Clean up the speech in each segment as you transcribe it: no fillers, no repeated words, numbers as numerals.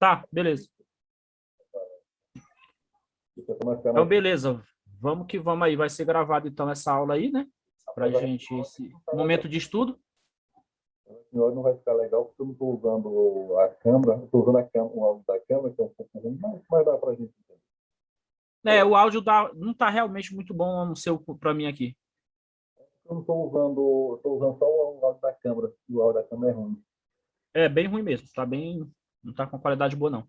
Tá, beleza. Então, beleza. Vamos que vamos aí. Vai ser gravado, então, essa aula aí, né? Pra gente, esse momento de estudo. Hoje não vai ficar legal porque eu não estou usando a câmera, estou usando o áudio da câmera, que é um pouco ruim, mas dá para a gente entender. O áudio não tá realmente muito bom no seu para mim aqui. Eu não estou usando só o áudio da câmera, e o áudio da câmera é ruim. É bem ruim mesmo, não tá com qualidade boa não.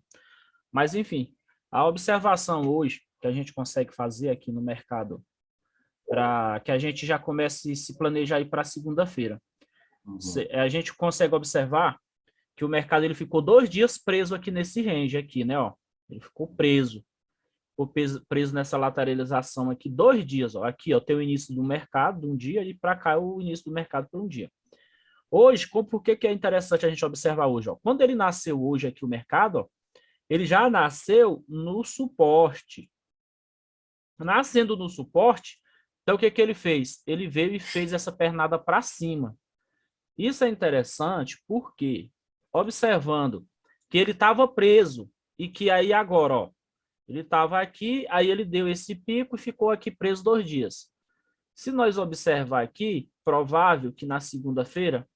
Mas enfim, a observação hoje que a gente consegue fazer aqui no mercado para que a gente já comece a se planejar aí para segunda-feira. A gente consegue observar que o mercado ele ficou 2 dias preso aqui nesse range aqui, né, ó. Ele ficou preso nessa lateralização aqui 2 dias, ó. Aqui, ó, tem o início do mercado de um dia e para cá o início do mercado por um dia. Hoje, por que é interessante a gente observar hoje? Ó? Quando ele nasceu hoje aqui o mercado, ó, ele já nasceu no suporte. Nascendo no suporte, então o que ele fez? Ele veio e fez essa pernada para cima. Isso é interessante porque, observando que ele estava preso e que aí agora, ó, ele estava aqui, aí ele deu esse pico e ficou aqui preso 2 dias. Se nós observar aqui, provável que na segunda-feira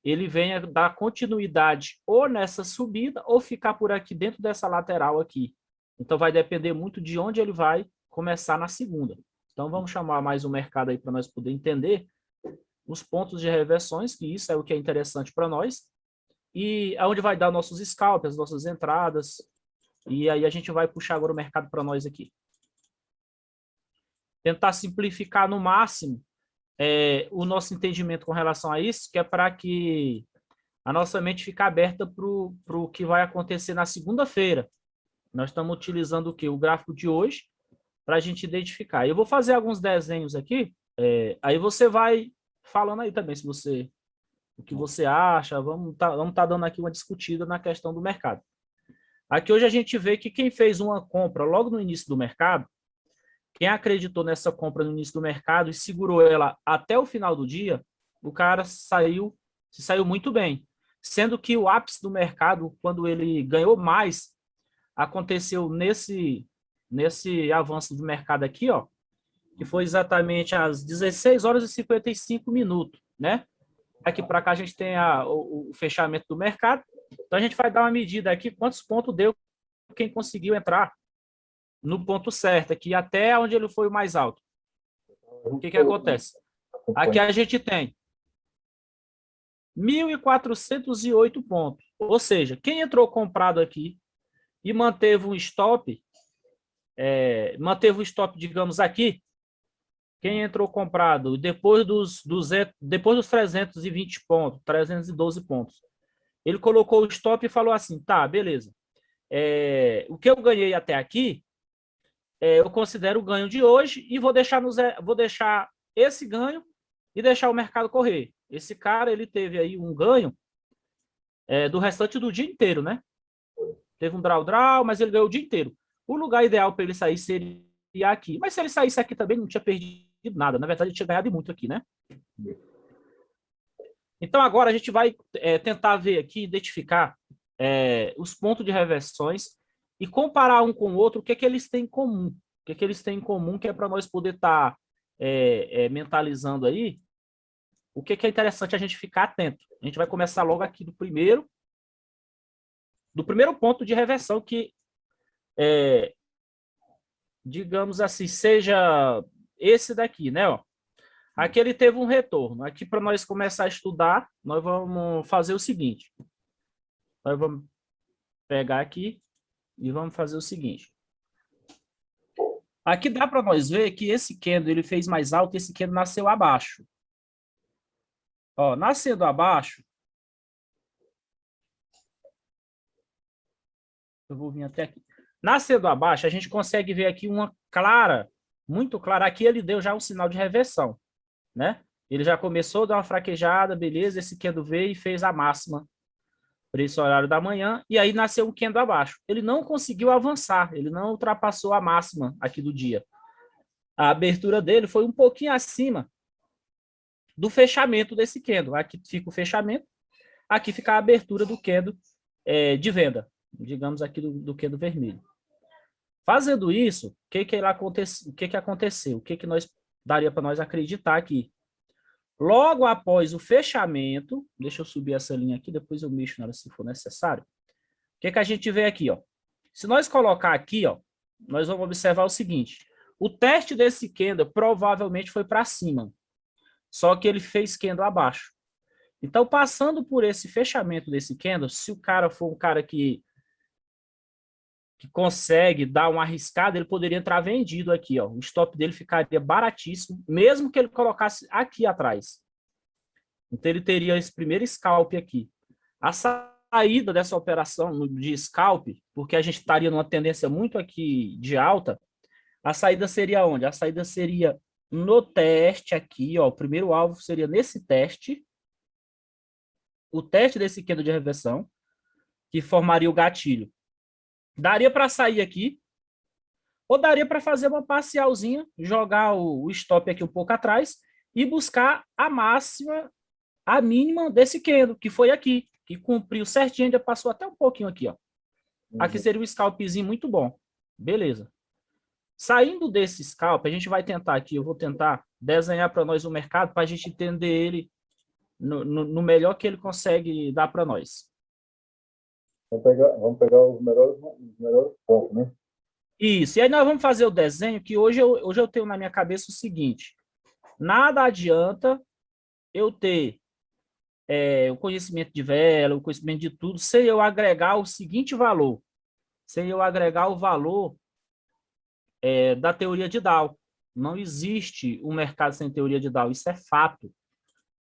ele venha dar continuidade ou nessa subida ou ficar por aqui dentro dessa lateral aqui. Então vai depender muito de onde ele vai começar na segunda. Então vamos chamar mais o mercado aí para nós poder entender os pontos de reversões, que isso é o que é interessante para nós, e aonde vai dar nossos scalps, as nossas entradas, e aí a gente vai puxar agora o mercado para nós aqui. Tentar simplificar no máximo o nosso entendimento com relação a isso, que é para que a nossa mente fique aberta para o que vai acontecer na segunda-feira. Nós estamos utilizando o quê? O gráfico de hoje para a gente identificar. Eu vou fazer alguns desenhos aqui, aí você vai falando aí também o que você acha, vamos tá dando aqui uma discutida na questão do mercado. Aqui hoje a gente vê que quem fez uma compra logo no início do mercado, quem acreditou nessa compra no início do mercado e segurou ela até o final do dia, o cara se saiu muito bem. Sendo que o ápice do mercado, quando ele ganhou mais, aconteceu nesse avanço do mercado aqui, ó, que foi exatamente às 16 horas e 55 minutos, né? Aqui para cá a gente tem o fechamento do mercado. Então a gente vai dar uma medida aqui, quantos pontos deu quem conseguiu entrar no ponto certo, aqui até onde ele foi o mais alto. O que acontece? Aqui a gente tem 1.408 pontos. Ou seja, quem entrou comprado aqui e manteve um stop, digamos, aqui, quem entrou comprado depois dos 320 pontos, 312 pontos, ele colocou o stop e falou assim, tá, beleza. O que eu ganhei até aqui, eu considero o ganho de hoje e vou deixar esse ganho e deixar o mercado correr. Esse cara, ele teve aí um ganho do restante do dia inteiro, né? Teve um draw, mas ele ganhou o dia inteiro. O lugar ideal para ele sair seria aqui. Mas se ele saísse aqui também, não tinha perdido nada. Na verdade, ele tinha ganhado muito aqui, né? Então, agora a gente vai tentar ver aqui, identificar os pontos de reversões e comparar um com o outro, o que eles têm em comum. O que eles têm em comum, que é para nós poder estar mentalizando aí o que é interessante a gente ficar atento. A gente vai começar logo aqui do primeiro ponto de reversão, que, digamos assim, seja esse daqui, né? Ó. Aqui ele teve um retorno. Aqui, para nós começar a estudar, nós vamos fazer o seguinte. Nós vamos pegar aqui e vamos fazer o seguinte. Aqui dá para nós ver que esse candle ele fez mais alto e esse candle nasceu abaixo. Ó, nascendo abaixo, eu vou vir até aqui. Nascendo abaixo, a gente consegue ver aqui uma clara, muito clara. Aqui ele deu já um sinal de reversão, né? Ele já começou a dar uma fraquejada, beleza, esse candle veio e fez a máxima para esse horário da manhã, e aí nasceu um candle abaixo. Ele não conseguiu avançar, ele não ultrapassou a máxima aqui do dia. A abertura dele foi um pouquinho acima do fechamento desse candle. Aqui fica o fechamento, aqui fica a abertura do candle de venda. digamos aqui do que do vermelho. Fazendo isso, o que aconteceu? O que nós daria para nós acreditar aqui? Logo após o fechamento, deixa eu subir essa linha aqui, depois eu mexo nela se for necessário. O que a gente vê aqui, ó? Se nós colocar aqui, ó, nós vamos observar o seguinte: o teste desse candle provavelmente foi para cima, só que ele fez candle abaixo. Então, passando por esse fechamento desse candle, se o cara for um cara que consegue dar uma arriscada, ele poderia entrar vendido aqui, ó. O stop dele ficaria baratíssimo, mesmo que ele colocasse aqui atrás. Então, ele teria esse primeiro scalp aqui. A saída dessa operação de scalp, porque a gente estaria numa tendência muito aqui de alta, a saída seria onde? A saída seria no teste aqui, ó. O primeiro alvo seria nesse teste. O teste desse candle de reversão, que formaria o gatilho. Daria para sair aqui, ou daria para fazer uma parcialzinha, jogar o stop aqui um pouco atrás e buscar a máxima, a mínima desse candle, que foi aqui, que cumpriu certinho, ainda passou até um pouquinho aqui, ó. Aqui seria um scalpzinho muito bom. Beleza. Saindo desse scalp, a gente vai tentar aqui, eu vou tentar desenhar para nós o mercado para a gente entender ele no melhor que ele consegue dar para nós. Vamos pegar os melhores pontos, né? Isso, e aí nós vamos fazer o desenho, que hoje eu tenho na minha cabeça o seguinte: nada adianta eu ter o conhecimento de vela, o conhecimento de tudo, sem eu agregar o seguinte valor, sem eu agregar o valor da teoria de Dow. Não existe um mercado sem teoria de Dow, isso é fato.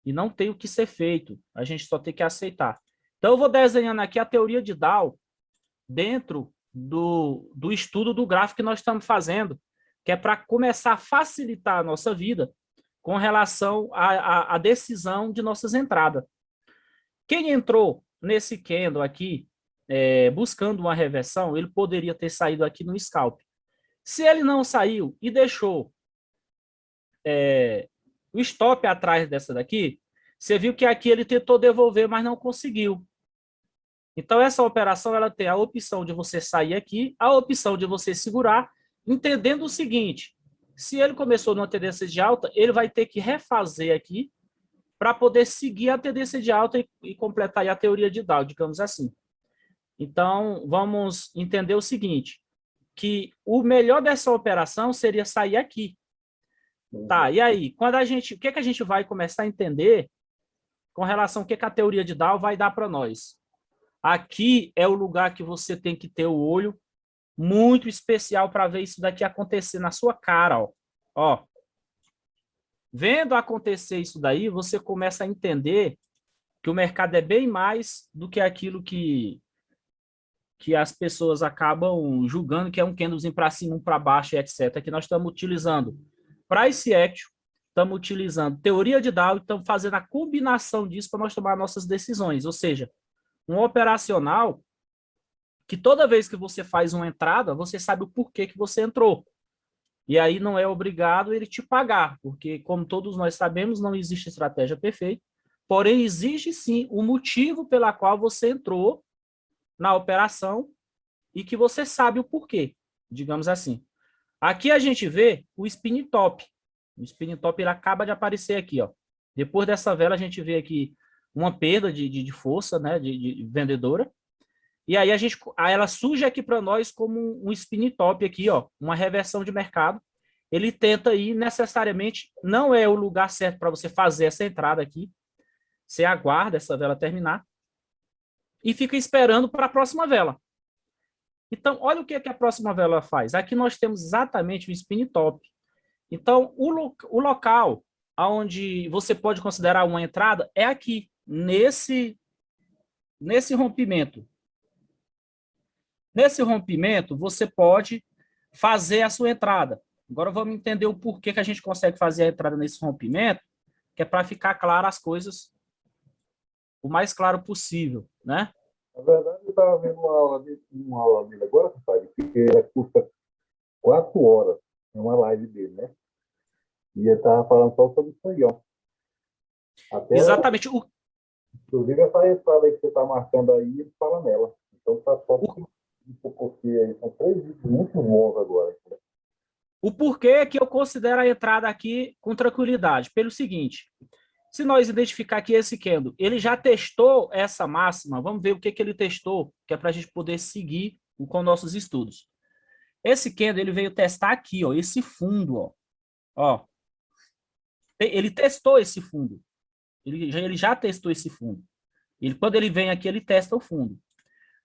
E não tem o que ser feito, a gente só tem que aceitar. Então, eu vou desenhando aqui a teoria de Dow dentro do estudo do gráfico que nós estamos fazendo, que é para começar a facilitar a nossa vida com relação à decisão de nossas entradas. Quem entrou nesse candle aqui, buscando uma reversão, ele poderia ter saído aqui no scalp. Se ele não saiu e deixou o stop atrás dessa daqui, você viu que aqui ele tentou devolver, mas não conseguiu. Então, essa operação ela tem a opção de você sair aqui, a opção de você segurar, entendendo o seguinte: se ele começou numa tendência de alta, ele vai ter que refazer aqui para poder seguir a tendência de alta e completar a teoria de Dow, digamos assim. Então, vamos entender o seguinte, que o melhor dessa operação seria sair aqui. Tá, e aí? O que a gente vai começar a entender com relação ao que a teoria de Dow vai dar para nós? Aqui é o lugar que você tem que ter o olho muito especial para ver isso daqui acontecer na sua cara, ó. Ó. Vendo acontecer isso daí, você começa a entender que o mercado é bem mais do que aquilo que as pessoas acabam julgando que é um candlezinho para cima, um para baixo, etc. Que nós estamos utilizando price action, estamos utilizando teoria de Dow e estamos fazendo a combinação disso para nós tomar nossas decisões. Ou seja, um operacional que toda vez que você faz uma entrada, você sabe o porquê que você entrou. E aí não é obrigado ele te pagar, porque, como todos nós sabemos, não existe estratégia perfeita, porém existe sim o motivo pela qual você entrou na operação e que você sabe o porquê, digamos assim. Aqui a gente vê o spin top. O spin top ele acaba de aparecer aqui, ó. Depois dessa vela a gente vê aqui uma perda de força, né, de vendedora. E aí ela surge aqui para nós como um spin top aqui, ó, uma reversão de mercado. Ele tenta ir necessariamente, não é o lugar certo para você fazer essa entrada aqui. Você aguarda essa vela terminar e fica esperando para a próxima vela. Então, olha o que a próxima vela faz. Aqui nós temos exatamente o spin top. Então, o local onde você pode considerar uma entrada é aqui, nesse rompimento. Nesse rompimento, você pode fazer a sua entrada. Agora vamos entender o porquê que a gente consegue fazer a entrada nesse rompimento, que é para ficar claro as coisas o mais claro possível, né? Na verdade, eu estava vendo uma aula dele agora, compadre, que ela custa 4 horas, é uma live dele, né? E ele estava falando só sobre isso aí, ó. Até, exatamente. inclusive, essa entrada aí que você está marcando aí, ele fala nela. Então tá só porque aí são 3 vídeos muito bons agora. Né? O porquê que eu considero a entrada aqui com tranquilidade? Pelo seguinte, se nós identificar que esse candle, ele já testou essa máxima, vamos ver o que ele testou, que é para a gente poder seguir com nossos estudos. Esse candle, ele veio testar aqui, ó, esse fundo, ó. Ele testou esse fundo. Ele já testou esse fundo. Quando ele vem aqui, ele testa o fundo.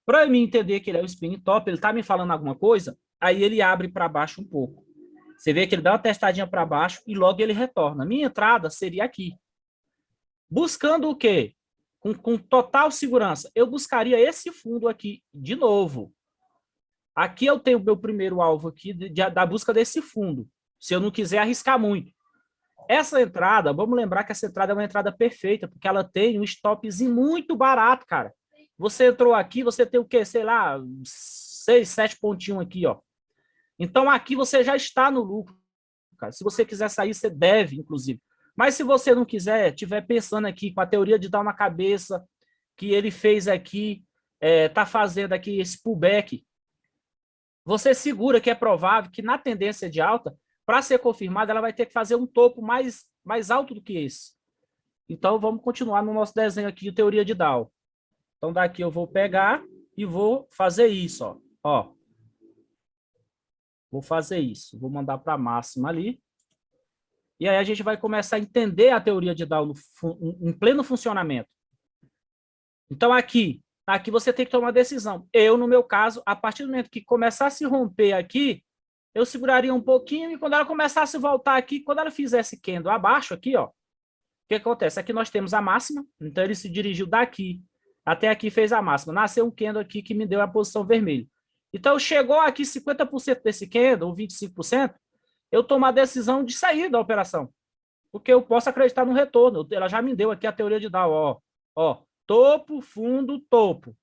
Para mim entender que ele é o spin top, ele está me falando alguma coisa, aí ele abre para baixo um pouco. Você vê que ele dá uma testadinha para baixo e logo ele retorna. Minha entrada seria aqui. Buscando o quê? Com total segurança. Eu buscaria esse fundo aqui de novo. Aqui eu tenho o meu primeiro alvo aqui da busca desse fundo, se eu não quiser arriscar muito. Essa entrada, vamos lembrar que essa entrada é uma entrada perfeita, porque ela tem um stopzinho muito barato, cara. Você entrou aqui, você tem o quê? Sei lá, 6, 7 pontinhos aqui, ó. Então aqui você já está no lucro, cara. Se você quiser sair, você deve, inclusive. Mas se você não quiser, estiver pensando aqui com a teoria de dar uma cabeça que ele fez aqui, tá fazendo aqui esse pullback, você segura que é provável que na tendência de alta, para ser confirmada, ela vai ter que fazer um topo mais alto do que esse. Então, vamos continuar no nosso desenho aqui de teoria de Dow. Então, daqui eu vou pegar e vou fazer isso, ó. Ó. Vou fazer isso. Vou mandar para a máxima ali. E aí a gente vai começar a entender a teoria de Dow em pleno funcionamento. Então, aqui você tem que tomar uma decisão. Eu, no meu caso, a partir do momento que começar a se romper aqui, eu seguraria um pouquinho e quando ela começasse a voltar aqui, quando ela fizesse candle abaixo aqui, ó, o que acontece? Aqui nós temos a máxima, então ele se dirigiu daqui até aqui, fez a máxima. Nasceu um candle aqui que me deu a posição vermelha. Então, chegou aqui 50% desse candle, ou 25%, eu tomo a decisão de sair da operação, porque eu posso acreditar no retorno. Ela já me deu aqui a teoria de Dow, ó, topo, fundo, topo.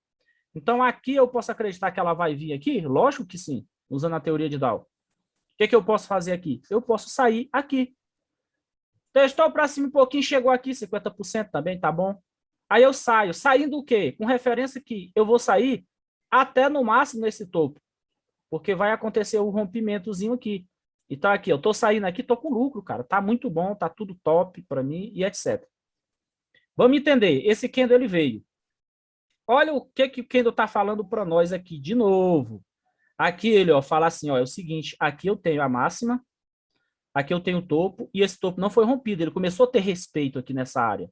Então, aqui eu posso acreditar que ela vai vir aqui? Lógico que sim, usando a teoria de Dow. O que eu posso fazer aqui? Eu posso sair aqui. Testou para cima um pouquinho, chegou aqui, 50% também, tá bom? Aí eu saio. Saindo o quê? Com referência que eu vou sair até no máximo nesse topo, porque vai acontecer o rompimentozinho aqui. Então aqui, eu tô saindo aqui, tô com lucro, cara. Tá muito bom, tá tudo top para mim e etc. Vamos entender. Esse candle ele veio. Olha o que o candle tá falando para nós aqui de novo. Aqui ele, ó, fala assim, ó, é o seguinte, aqui eu tenho a máxima, aqui eu tenho o topo, e esse topo não foi rompido, ele começou a ter respeito aqui nessa área.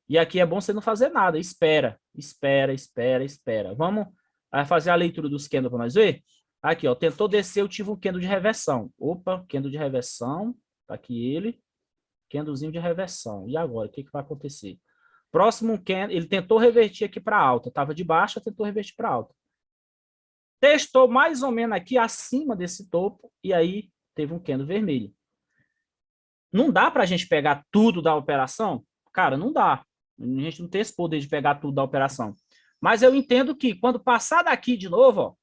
E aqui é bom você não fazer nada, espera. Vamos fazer a leitura dos candles para nós ver? Aqui, ó, tentou descer, eu tive um candle de reversão. Opa, candle de reversão, tá aqui ele, candlezinho de reversão. E agora, o que vai acontecer? Próximo candle, ele tentou revertir aqui para alta, estava de baixa, tentou revertir para alta. Testou mais ou menos aqui acima desse topo e aí teve um candle vermelho. Não dá para a gente pegar tudo da operação? Cara, não dá. A gente não tem esse poder de pegar tudo da operação. Mas eu entendo que quando passar daqui de novo, ó,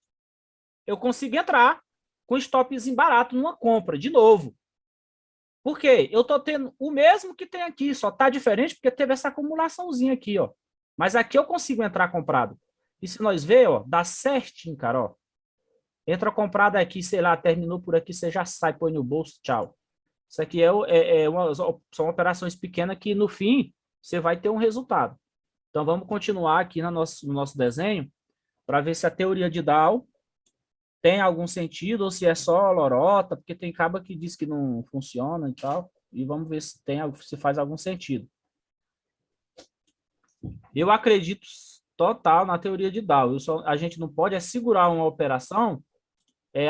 eu consigo entrar com stopzinho barato numa compra de novo. Por quê? Eu estou tendo o mesmo que tem aqui, só está diferente porque teve essa acumulaçãozinha aqui, ó. Mas aqui eu consigo entrar comprado. E se nós ver, ó, dá certinho, cara, ó. Entra comprado aqui, sei lá, terminou por aqui, você já sai, põe no bolso, tchau. Isso aqui são operações pequenas que, no fim, você vai ter um resultado. Então, vamos continuar aqui no nosso desenho para ver se a teoria de Dow tem algum sentido ou se é só lorota, porque tem caba que diz que não funciona e tal. E vamos ver se faz algum sentido. Eu acredito total na teoria de Dow. A gente não pode segurar uma operação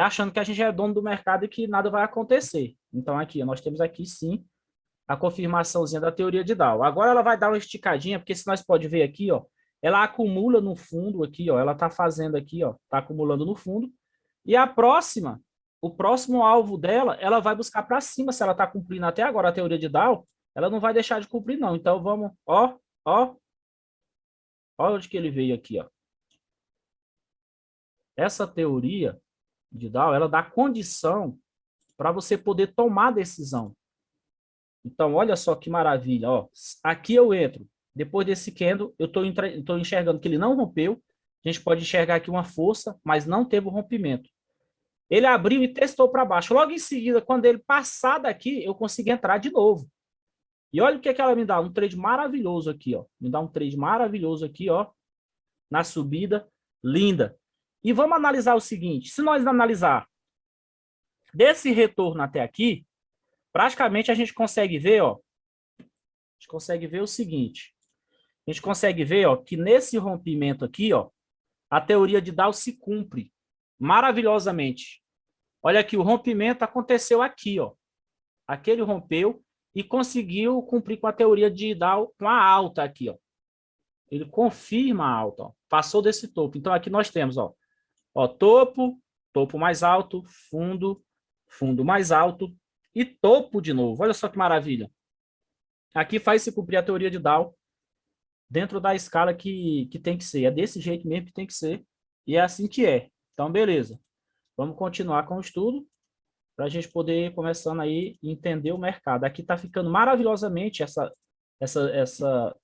achando que a gente é dono do mercado e que nada vai acontecer. Então, aqui, nós temos aqui, sim, a confirmaçãozinha da teoria de Dow. Agora ela vai dar uma esticadinha, porque se nós pode ver aqui, ó, ela acumula no fundo aqui, ó, ela está fazendo aqui, ó, está acumulando no fundo. E o próximo alvo dela, ela vai buscar para cima. Se ela está cumprindo até agora a teoria de Dow, ela não vai deixar de cumprir, não. Então, vamos, ó, olha onde que ele veio aqui, ó. Essa teoria de Dow, ela dá condição para você poder tomar decisão. Então, olha só que maravilha, ó. Aqui eu entro. Depois desse candle, eu estou enxergando que ele não rompeu. A gente pode enxergar aqui uma força, mas não teve o rompimento. Ele abriu e testou para baixo. Logo em seguida, quando ele passar daqui, eu consegui entrar de novo. E olha o que ela me dá, um trade maravilhoso aqui, ó. Me dá um trade maravilhoso aqui, ó, na subida, linda. E vamos analisar o seguinte, se nós analisar desse retorno até aqui, praticamente a gente consegue ver, ó, a gente consegue ver o seguinte, a gente consegue ver, ó, que nesse rompimento aqui, ó, a teoria de Dow se cumpre maravilhosamente. Olha aqui, o rompimento aconteceu aqui, ó. Aquele rompeu e conseguiu cumprir com a teoria de Dow com a alta aqui, ó. Ele confirma a alta, ó. Passou desse topo. Então aqui nós temos, ó, topo, topo mais alto, fundo, fundo mais alto e topo de novo. Olha só que maravilha. Aqui faz se cumprir a teoria de Dow dentro da escala que tem que ser. É desse jeito mesmo que tem que ser e é assim que é. Então, beleza. Vamos continuar com o estudo para a gente poder começando aí entender o mercado. Aqui está ficando maravilhosamente essa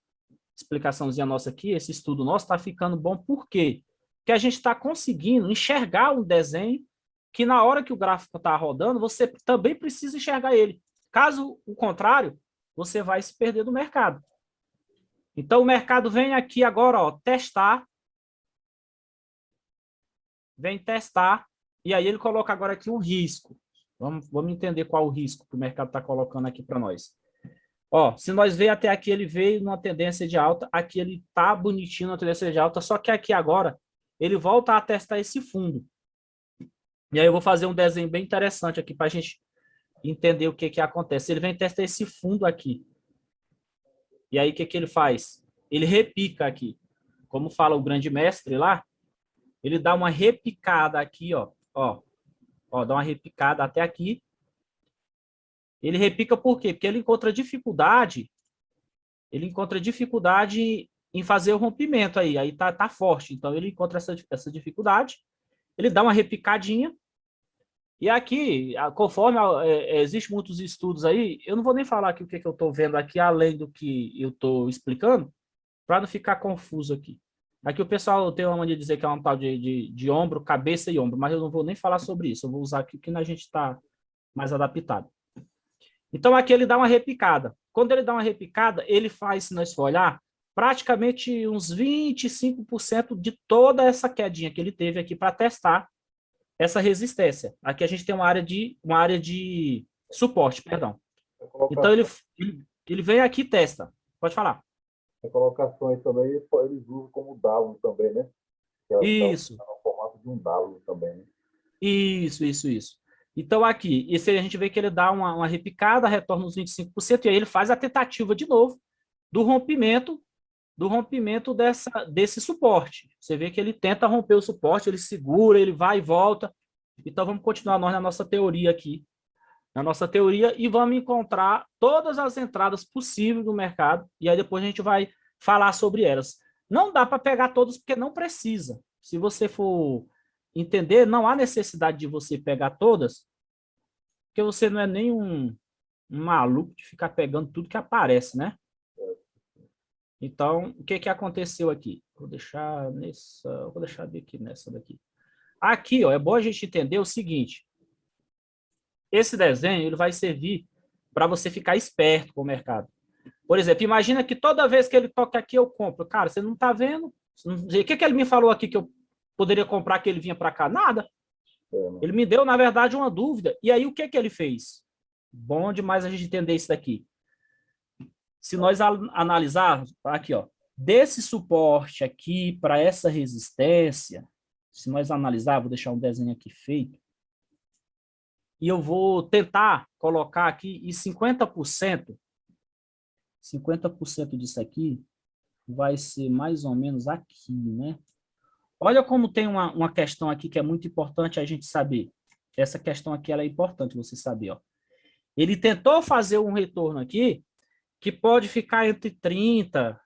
explicaçãozinha nossa aqui, esse estudo nosso está ficando bom. Por quê? Porque a gente está conseguindo enxergar um desenho que na hora que o gráfico está rodando, você também precisa enxergar ele. Caso o contrário, você vai se perder do mercado. Então, o mercado vem aqui agora, ó, testar. Vem testar. E aí ele coloca agora aqui um risco. Vamos entender qual o risco que o mercado está colocando aqui para nós. Ó, se nós ver até aqui, ele veio numa tendência de alta. Aqui ele está bonitinho na tendência de alta. Só que aqui agora, ele volta a testar esse fundo. E aí eu vou fazer um desenho bem interessante aqui para a gente entender o que acontece. Ele vem testar esse fundo aqui. E aí o que ele faz? Ele repica aqui. Como fala o grande mestre lá, ele dá uma repicada aqui, ó. Ó, dá uma repicada até aqui. Ele repica por quê? Porque ele encontra dificuldade em fazer o rompimento aí. Aí tá forte. Então ele encontra essa dificuldade. Ele dá uma repicadinha. E aqui, conforme existem muitos estudos aí, eu não vou nem falar aqui o que eu estou vendo aqui, além do que eu estou explicando, para não ficar confuso aqui. Aqui o pessoal tem uma mania de dizer que é um tal de ombro, cabeça e ombro, mas eu não vou nem falar sobre isso. Eu vou usar aqui o que a gente está mais adaptado. Então aqui ele dá uma repicada. Quando ele dá uma repicada, ele faz, se nós for olhar, praticamente uns 25% de toda essa quedinha que ele teve aqui para testar essa resistência. Aqui a gente tem uma área de suporte, perdão. Então ele vem aqui e testa. Pode falar. A colocações também, eles usam como W também, né? Isso. Tá no formato de um W também, né? Isso. Então aqui, esse a gente vê que ele dá uma repicada, retorna uns 25%, e aí ele faz a tentativa de novo do rompimento desse suporte. Você vê que ele tenta romper o suporte, ele segura, ele vai e volta. Então vamos continuar nós na nossa teoria aqui. Na nossa teoria, e vamos encontrar todas as entradas possíveis no mercado, e aí depois a gente vai falar sobre elas. Não dá para pegar todas, porque não precisa. Se você for entender, não há necessidade de você pegar todas, porque você não é nem um maluco de ficar pegando tudo que aparece, né? Então, o que aconteceu aqui? Vou deixar aqui nessa daqui. Aqui, ó, é bom a gente entender o seguinte. Esse desenho ele vai servir para você ficar esperto com o mercado. Por exemplo, imagina que toda vez que ele toca aqui, eu compro. Cara, você não está vendo? O que ele me falou aqui que eu poderia comprar que ele vinha para cá? Nada. Ele me deu, na verdade, uma dúvida. E aí, o que ele fez? Bom demais a gente entender isso daqui. Se nós analisarmos, aqui, ó, desse suporte aqui para essa resistência, se nós analisar, vou deixar um desenho aqui feito, e eu vou tentar colocar aqui e 50% disso aqui vai ser mais ou menos aqui, né? Olha como tem uma questão aqui que é muito importante a gente saber. Essa questão aqui ela é importante você saber, ó. Ele tentou fazer um retorno aqui que pode ficar entre 30%,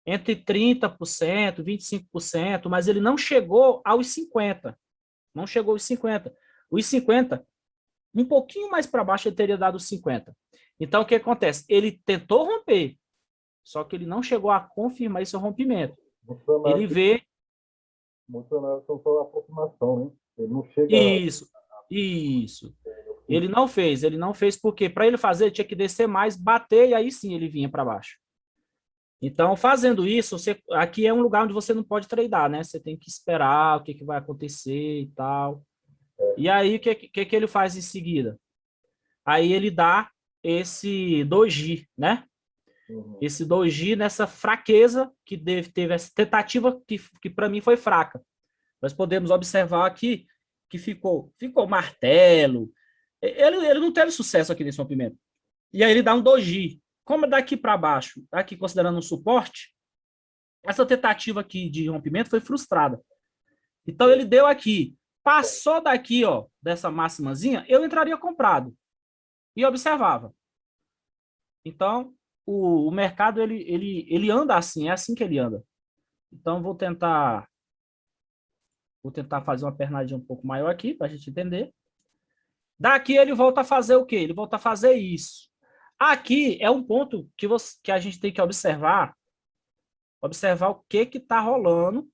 25%, mas ele não chegou aos 50%. Não chegou aos 50%. Os 50%, um pouquinho mais para baixo, ele teria dado 50%. Então, o que acontece? Ele tentou romper, só que ele não chegou a confirmar esse rompimento. Ele vê Muitos análises são só aproximação, né? Ele não chega. Isso, isso. Ele não fez porque para ele fazer ele tinha que descer mais, bater e aí sim ele vinha para baixo. Então, fazendo isso, aqui é um lugar onde você não pode treinar, né? Você tem que esperar o que vai acontecer e tal. E aí, o que ele faz em seguida? Aí ele dá esse doji, né? Esse doji nessa fraqueza que teve essa tentativa que para mim foi fraca. Nós podemos observar aqui que ficou martelo. Ele não teve sucesso aqui nesse rompimento. E aí ele dá um doji. Como é daqui para baixo, aqui considerando um suporte, essa tentativa aqui de rompimento foi frustrada. Então ele deu aqui, passou daqui, ó, dessa máximazinha, eu entraria comprado e observava. Então o mercado ele anda assim, é assim que ele anda. Então vou tentar fazer uma pernadinha um pouco maior aqui para a gente entender. Daqui ele volta a fazer o quê? Ele volta a fazer isso. Aqui é um ponto que a gente tem que observar o que está rolando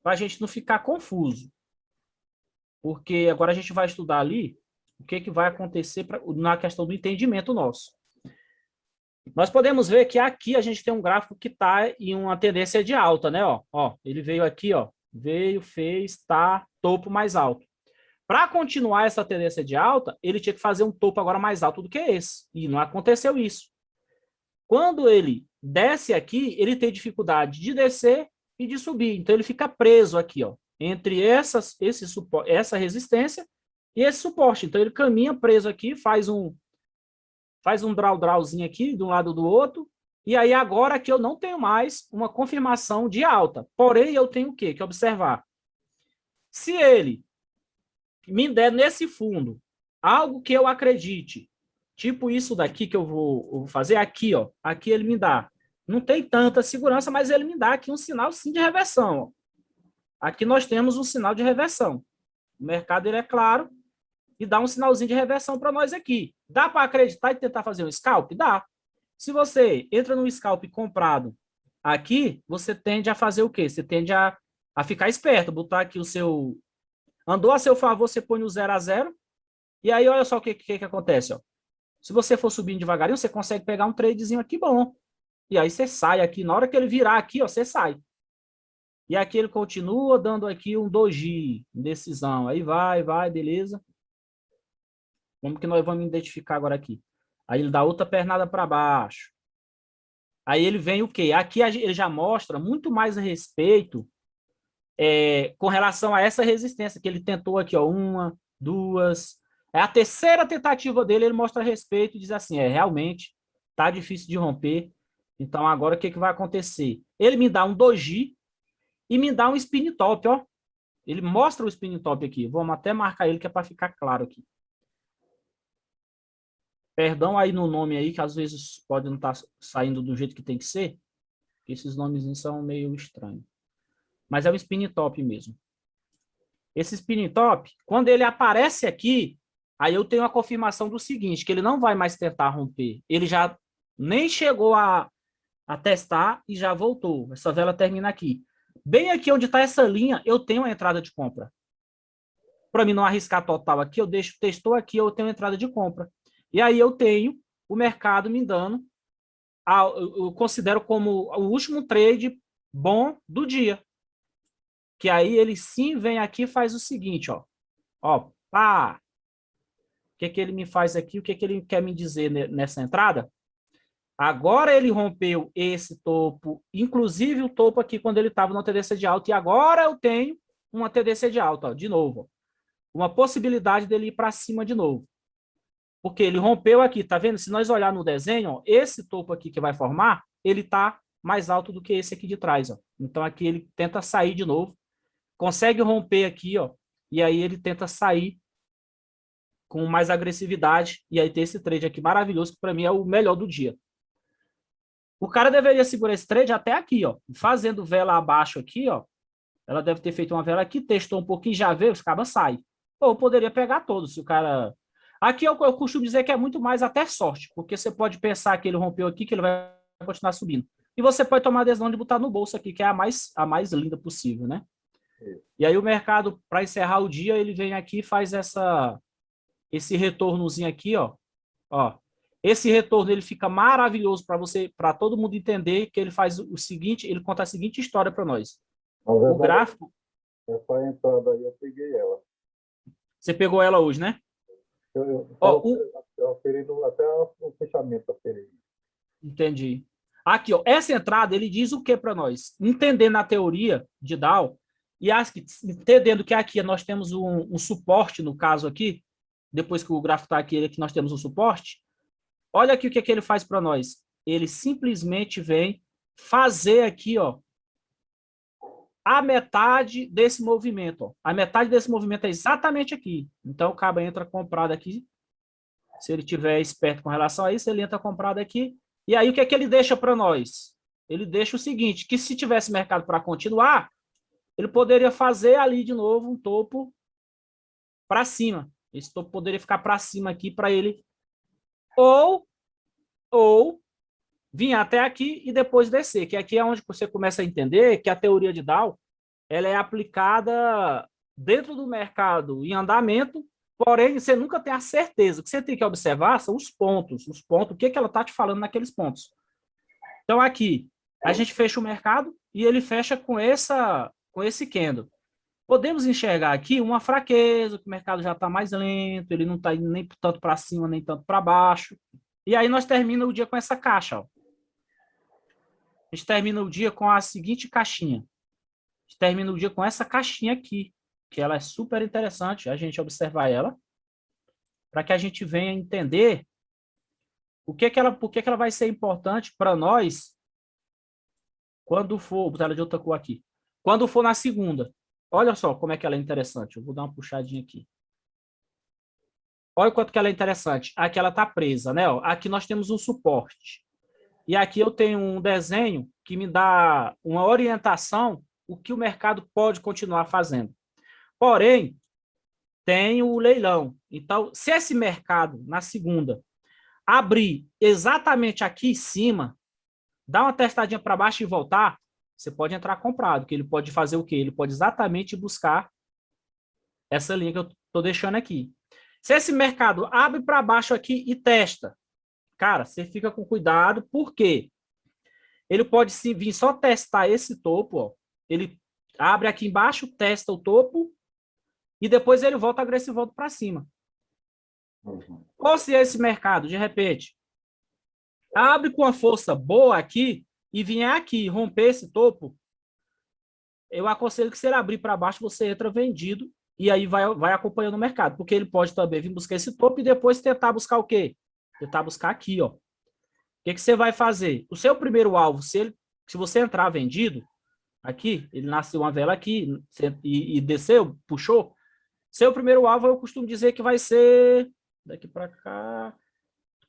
para a gente não ficar confuso. Porque agora a gente vai estudar ali o que vai acontecer na questão do entendimento nosso. Nós podemos ver que aqui a gente tem um gráfico que está em uma tendência de alta, né? Ó, ele veio aqui, ó, fez, tá, topo mais alto. Para continuar essa tendência de alta, ele tinha que fazer um topo agora mais alto do que esse. E não aconteceu isso. Quando ele desce aqui, ele tem dificuldade de descer e de subir. Então, ele fica preso aqui, ó, entre essa resistência e esse suporte. Então, ele caminha preso aqui, faz um drawzinho aqui, de um lado do outro. E aí, agora que eu não tenho mais uma confirmação de alta. Porém, eu tenho o quê? Que observar. Se ele me der nesse fundo algo que eu acredite, tipo isso daqui que eu vou fazer aqui, ó. Aqui ele me dá. Não tem tanta segurança, mas ele me dá aqui um sinal sim de reversão. Ó. Aqui nós temos um sinal de reversão. O mercado ele é claro e dá um sinalzinho de reversão para nós aqui. Dá para acreditar e tentar fazer um scalp? Dá. Se você entra no scalp comprado aqui, você tende a fazer o quê? Você tende a ficar esperto, botar aqui o seu... Andou a seu favor, você põe no 0 a 0. E aí, olha só o que acontece. Ó. Se você for subindo devagarinho, você consegue pegar um tradezinho aqui bom. E aí você sai aqui. Na hora que ele virar aqui, ó, você sai. E aqui ele continua dando aqui um doji, indecisão. Aí vai, beleza. Como que nós vamos identificar agora aqui? Aí ele dá outra pernada para baixo. Aí ele vem o quê? Aqui ele já mostra muito mais a respeito com relação a essa resistência que ele tentou aqui, ó, 1, 2. É a terceira tentativa dele, ele mostra a respeito e diz assim, realmente tá difícil de romper. Então agora o que vai acontecer? Ele me dá um doji e me dá um spin top, ó. Ele mostra o spin top aqui. Vamos até marcar ele que é para ficar claro aqui. Perdão aí no nome aí, que às vezes pode não estar saindo do jeito que tem que ser, porque esses nomes são meio estranhos. Mas é um spin top mesmo. Esse spin top, quando ele aparece aqui, aí eu tenho a confirmação do seguinte, que ele não vai mais tentar romper. Ele já nem chegou a testar e já voltou. Essa vela termina aqui. Bem aqui onde está essa linha, eu tenho a entrada de compra. Para mim não arriscar total aqui, eu deixo testou aqui, eu tenho entrada de compra. E aí eu tenho o mercado me dando, eu considero como o último trade bom do dia. Que aí ele sim vem aqui e faz o seguinte, ó. Ó, pá. O que ele me faz aqui? O que ele quer me dizer nessa entrada? Agora ele rompeu esse topo, inclusive o topo aqui quando ele estava na tendência de alta, e agora eu tenho uma tendência de alta, ó, de novo. Ó. Uma possibilidade dele ir para cima de novo. Porque ele rompeu aqui, tá vendo? Se nós olhar no desenho, ó, esse topo aqui que vai formar, ele está mais alto do que esse aqui de trás. Ó. Então aqui ele tenta sair de novo, consegue romper aqui, ó, e aí ele tenta sair com mais agressividade, e aí tem esse trade aqui maravilhoso, que para mim é o melhor do dia. O cara deveria segurar esse trade até aqui, ó, fazendo vela abaixo aqui, ó, ela deve ter feito uma vela aqui, testou um pouquinho, já veio, os cabas saem. Ou poderia pegar todos, se o cara... Aqui eu costumo dizer que é muito mais até sorte, porque você pode pensar que ele rompeu aqui, que ele vai continuar subindo. E você pode tomar a decisão de botar no bolso aqui, que é a mais linda possível, né? E aí o mercado, para encerrar o dia, ele vem aqui e faz esse retornozinho aqui, ó. Ó. Esse retorno ele fica maravilhoso para você, para todo mundo entender que ele faz o seguinte, ele conta a seguinte história para nós. Na O verdade, gráfico, essa entrada aí eu peguei ela. você pegou ela hoje, né? Eu Ó, tava eu operei até o fechamento, eu operei. entendi. Aqui, ó, essa entrada ele diz o que para nós? Entendendo a teoria de Dow e entendendo que aqui nós temos um suporte no caso aqui, depois que o gráfico está aqui, que nós temos um suporte. Olha aqui o que ele faz para nós. Ele simplesmente vem fazer aqui, ó, a metade desse movimento. Ó. A metade desse movimento é exatamente aqui. Então, o cabo entra comprado aqui. Se ele tiver esperto com relação a isso, ele entra comprado aqui. E aí, o que é que ele deixa para nós? Ele deixa o seguinte, que se tivesse mercado para continuar, ele poderia fazer ali de novo um topo para cima. Esse topo poderia ficar para cima aqui para ele. Ou vir até aqui e depois descer, que aqui é onde você começa a entender que a teoria de Dow ela é aplicada dentro do mercado em andamento, porém você nunca tem a certeza. O que você tem que observar são os pontos, o que ela está te falando naqueles pontos. Então aqui, a gente fecha o mercado e ele fecha com esse candle. Podemos enxergar aqui uma fraqueza, que o mercado já está mais lento, ele não está indo nem tanto para cima, nem tanto para baixo. E aí nós terminamos o dia com essa caixa, ó. A gente termina o dia com a seguinte caixinha. A gente termina o dia com essa caixinha aqui, que ela é super interessante, a gente observar ela, para que a gente venha entender por que ela vai ser importante para nós quando for, vou botar ela de outra cor aqui, quando for na segunda. Olha só como é que ela é interessante. Eu vou dar uma puxadinha aqui. Olha o quanto que ela é interessante. Aqui ela está presa, né? Aqui nós temos um suporte. E aqui eu tenho um desenho que me dá uma orientação o que o mercado pode continuar fazendo. Porém, tem o leilão. Então, se esse mercado, na segunda, abrir exatamente aqui em cima, dar uma testadinha para baixo e voltar, você pode entrar comprado, que ele pode fazer o quê? Ele pode exatamente buscar essa linha que eu estou deixando aqui. Se esse mercado abre para baixo aqui e testa, cara, você fica com cuidado, porque ele pode sim vir só testar esse topo, ó. Ele abre aqui embaixo, testa o topo e depois ele volta agressivo para cima. Uhum. Ou se esse mercado, de repente, abre com uma força boa aqui e vier aqui romper esse topo, eu aconselho que se ele abrir para baixo, você entra vendido e aí vai acompanhando o mercado, porque ele pode também vir buscar esse topo e depois tentar buscar o quê? Tentar buscar aqui, ó. O que você vai fazer? O seu primeiro alvo, se você entrar vendido, aqui, ele nasceu uma vela aqui e desceu, puxou, seu primeiro alvo, eu costumo dizer que vai ser daqui para cá,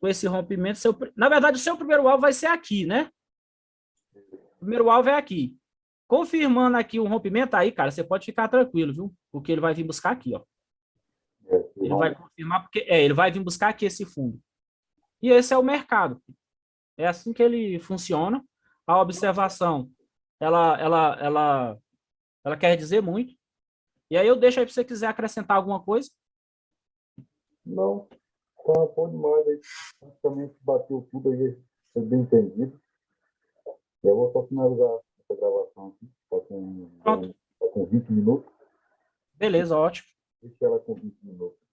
com esse rompimento. Na verdade, o seu primeiro alvo vai ser aqui, né? O primeiro alvo é aqui. Confirmando aqui um rompimento, aí, cara, você pode ficar tranquilo, viu? Porque ele vai vir buscar aqui, ó. Ele vai confirmar, porque ele vai vir buscar aqui esse fundo. E esse é o mercado. É assim que ele funciona. A observação, ela quer dizer muito. E aí eu deixo aí para você quiser acrescentar alguma coisa. Não, tá bom demais. Aí, praticamente bateu tudo aí, foi bem entendido. Eu vou só finalizar essa gravação aqui, Pronto. tá com 20 minutos. Beleza, ótimo. Deixa ela com 20 minutos.